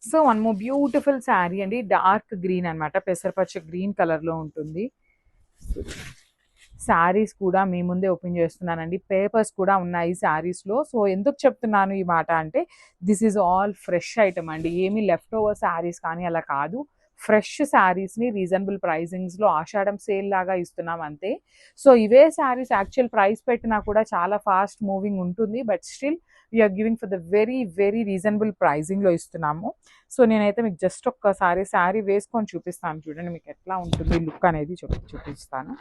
So one more beautiful sari అండి, dark green అనమాట, పెసరపచ్చ green కలర్లో ఉంటుంది. శారీస్ కూడా మీ ముందే ఓపెన్ చేస్తున్నానండి, పేపర్స్ కూడా ఉన్నాయి శారీస్లో. సో ఎందుకు చెప్తున్నాను ఈ మాట అంటే, this is all fresh item అండి, ఏమీ లెఫ్ట్ ఓవర్ శారీస్ కానీ అలా కాదు. ఫ్రెష్ శారీస్ని రీజనబుల్ ప్రైజింగ్స్లో ఆషాఢం సేల్ లాగా ఇస్తున్నాం అంతే. సో ఇవే శారీస్ యాక్చువల్ ప్రైస్ పెట్టినా కూడా చాలా ఫాస్ట్ మూవింగ్ ఉంటుంది, but still we are giving for the very very reasonable ప్రైజింగ్లో ఇస్తున్నాము. సో నేనైతే మీకు జస్ట్ ఒక్కసారి శారీ వేసుకొని చూపిస్తాను, చూడండి మీకు ఎట్లా ఉంటుంది లుక్ అనేది చూపిస్తాను.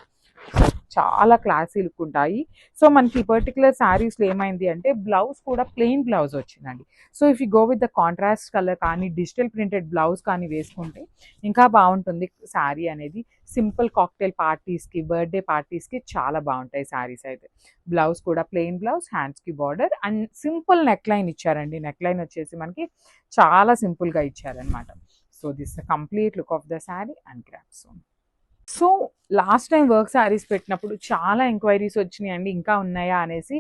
చాలా క్లాసీ లుక్ ఉంటాయి. సో మనకి పర్టికులర్ శారీస్లో ఏమైంది అంటే బ్లౌజ్ కూడా ప్లెయిన్ బ్లౌజ్ వచ్చిందండి. So if you go with the contrast colour కానీ డిజిటల్ ప్రింటెడ్ బ్లౌజ్ కానీ వేసుకుంటే ఇంకా బాగుంటుంది శారీ అనేది. సింపుల్ కాక్టైల్ పార్టీస్కి, బర్త్డే పార్టీస్కి చాలా బాగుంటాయి శారీస్ అయితే. బ్లౌజ్ కూడా ప్లెయిన్ బ్లౌజ్, హ్యాండ్స్కి border and simple neck line ఇచ్చారండి. నెక్ లైన్ వచ్చేసి మనకి చాలా సింపుల్గా ఇచ్చారనమాట. So this the complete look of the sari and grasp. So last time work saris పెట్టినప్పుడు చాలా ఎంక్వైరీస్ వచ్చినాయండి, ఇంకా ఉన్నాయా అనేసి.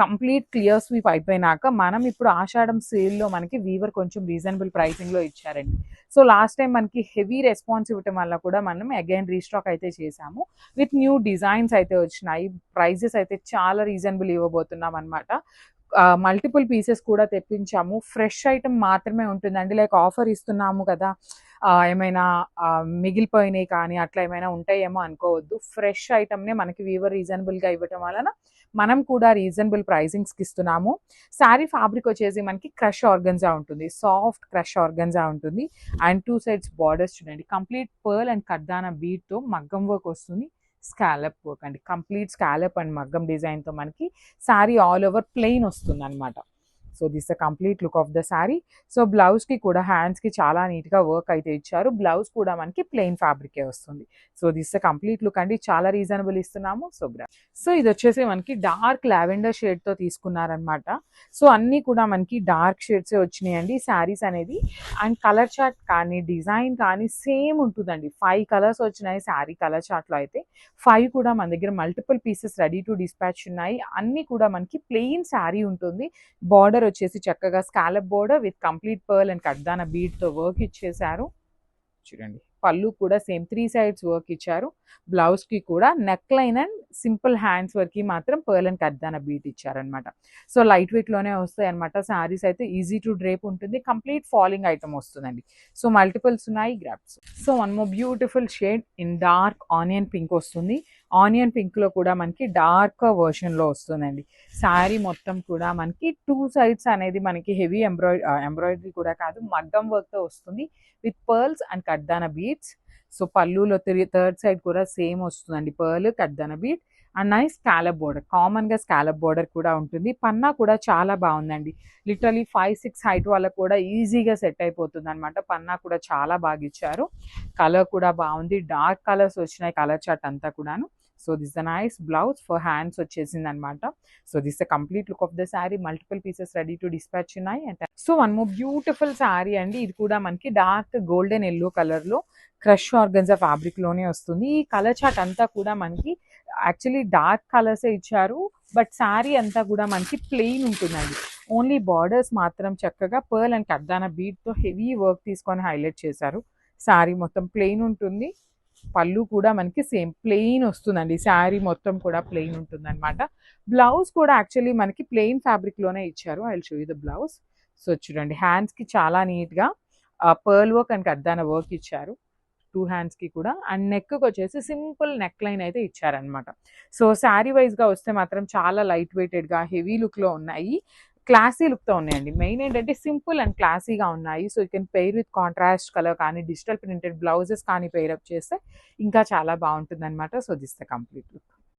కంప్లీట్ క్లియర్ స్వీప్ అయిపోయినాక మనం ఇప్పుడు ఆషాఢం సేల్లో మనకి వీవర్ కొంచెం రీజనబుల్ ప్రైసింగ్లో ఇచ్చారండి. సో లాస్ట్ టైం మనకి హెవీ రెస్పాన్స్ ఇవ్వటం వల్ల కూడా మనం అగైన్ రీస్టాక్ అయితే చేసాము. విత్ న్యూ డిజైన్స్ అయితే వచ్చినాయి, ప్రైజెస్ అయితే చాలా రీజనబుల్ ఇవ్వబోతున్నాం అనమాట. మల్టిపుల్ పీసెస్ కూడా తెప్పించాము. ఫ్రెష్ ఐటమ్ మాత్రమే ఉంటుందండి, లైక్ ఆఫర్ ఇస్తున్నాము కదా, ఏమైనా మిగిలిపోయినాయి కానీ అట్లా ఏమైనా ఉంటాయేమో అనుకోవద్దు. ఫ్రెష్ ఐటమ్నే మనకి వీవర్ రీజనబుల్గా ఇవ్వటం వలన మనం కూడా రీజనబుల్ ప్రైజింగ్స్కి ఇస్తున్నాము. శారీ ఫ్యాబ్రిక్ వచ్చేసి మనకి క్రష్ ఆర్గన్జా ఉంటుంది, సాఫ్ట్ క్రష్ ఆర్గన్జా ఉంటుంది. అండ్ 2 సైడ్స్ బార్డర్స్ చూడండి, కంప్లీట్ పర్ల్ అండ్ కర్దానా బీట్తో మగ్గం వర్క్ వస్తుంది. స్కాలప్ వర్క్ అండి, కంప్లీట్ స్కాలప్ అండ్ మగ్గం డిజైన్తో మనకి శారీ ఆల్ ఓవర్ ప్లెయిన్ వస్తుంది అనమాట. So this the complete look of the sari. So బ్లౌజ్కి కూడా హ్యాండ్స్కి చాలా నీట్గా వర్క్ అయితే ఇచ్చారు. బ్లౌజ్ కూడా మనకి ప్లెయిన్ ఫ్యాబ్రికే వస్తుంది. So this the complete look అండి, చాలా రీజనబుల్ ఇస్తున్నాము. సో ఇది వచ్చేసి మనకి డార్క్ లావెండర్ షేడ్తో తీసుకున్నారనమాట. సో అన్నీ కూడా మనకి డార్క్ షేడ్సే వచ్చినాయండి శారీస్ అనేది. అండ్ కలర్ చార్ట్ కానీ డిజైన్ కానీ సేమ్ ఉంటుందండి. 5 కలర్స్ వచ్చినాయి శారీ కలర్ చార్ట్లో అయితే. 5 కూడా మన దగ్గర multiple pieces ready to dispatch ఉన్నాయి. అన్నీ కూడా మనకి ప్లెయిన్ శారీ ఉంటుంది. బార్డర్ వచ్చేసి చక్కగా scallop border with complete pearl and kardana బీడ్తో వర్క్ ఇచ్చేసారు. చూడండి పళ్ళు కూడా సేమ్ 3 సైడ్స్ వర్క్ ఇచ్చారు. బ్లౌజ్కి కూడా neck line and simple hands వర్క్కి మాత్రం పర్ల్ అండ్ కర్దానా బీట్ ఇచ్చారనమాట. సో లైట్ వెయిట్లోనే వస్తాయి అనమాట శారీస్ అయితే. ఈజీ టు డ్రేప్ ఉంటుంది, కంప్లీట్ ఫాలింగ్ ఐటమ్ వస్తుందండి. సో మల్టిపుల్స్ ఉన్నాయి, grasp. So one more beautiful shade in dark onion pink వస్తుంది. ఆనియన్ పింక్లో కూడా మనకి డార్క్ వర్షన్లో వస్తుందండి. శారీ మొత్తం కూడా మనకి 2 సైడ్స్ అనేది మనకి హెవీ ఎంబ్రాయిడరీ కూడా కాదు, మగ్గం వర్క్తో వస్తుంది with pearls and kardana beads. So పళ్ళులో 3rd సైడ్ కూడా సేమ్ వస్తుందండి, pearl kardana bead and nice scallop border. కామన్గా స్కాలప్ బోర్డర్ కూడా ఉంటుంది. పన్నా కూడా చాలా బాగుందండి, లిటరలీ 5-6 హైట్ వాళ్ళకు కూడా ఈజీగా సెట్ అయిపోతుంది అనమాట. పన్నా కూడా చాలా బాగా ఇచ్చారు. కలర్ కూడా బాగుంది, డార్క్ కలర్స్ వచ్చినాయి కలర్ చార్ట్ అంతా కూడాను. So this the nice blouse for hands వచ్చేసింది అనమాట. So this the complete look of the sari. Multiple pieces ready to dispatch ఉన్నాయి. And so one more beautiful sari అండి, ఇది కూడా మనకి డార్క్ గోల్డెన్ ఎల్లో కలర్లో క్రష్ ఆర్గన్జా ఫ్యాబ్రిక్లోనే వస్తుంది. ఈ కలర్ చార్ట్ అంతా కూడా మనకి యాక్చువల్లీ డార్క్ కలర్సే ఇచ్చారు, బట్ శారీ అంతా కూడా మనకి ప్లెయిన్ ఉంటుందండి. ఓన్లీ బార్డర్స్ మాత్రం చక్కగా పర్ల్ అండ్ కర్దానా బీట్తో హెవీ వర్క్ తీసుకొని హైలైట్ చేశారు. శారీ మొత్తం ప్లెయిన్ ఉంటుంది. పళ్ళు కూడా మనకి సేమ్ ప్లెయిన్ వస్తుందండి. శారీ మొత్తం కూడా ప్లెయిన్ ఉంటుంది అనమాట. బ్లౌజ్ కూడా యాక్చువల్లీ మనకి ప్లెయిన్ ఫ్యాబ్రిక్లోనే ఇచ్చారు. I will show you the blouse. So చూడండి హ్యాండ్స్కి చాలా నీట్గా పర్ల్ వర్క్ అండ్ కర్దానా వర్క్ ఇచ్చారు 2 హ్యాండ్స్కి కూడా. అండ్ నెక్కి వచ్చేసి సింపుల్ నెక్ లైన్ అయితే ఇచ్చారనమాట. సో శారీ వైజ్గా వస్తే మాత్రం చాలా లైట్ వెయిటెడ్గా హెవీ లుక్లో ఉన్నాయి, క్లాసీ లుక్తో ఉన్నాయండి. మెయిన్ ఏంటంటే సింపుల్ అండ్ క్లాసీగా ఉన్నాయి. So you can pair with contrast colour కానీ డిజిటల్ ప్రింటెడ్ బ్లౌజెస్ కానీ పెయిర్ అప్ చేస్తే ఇంకా చాలా బాగుంటుంది అనమాట. So this the complete look.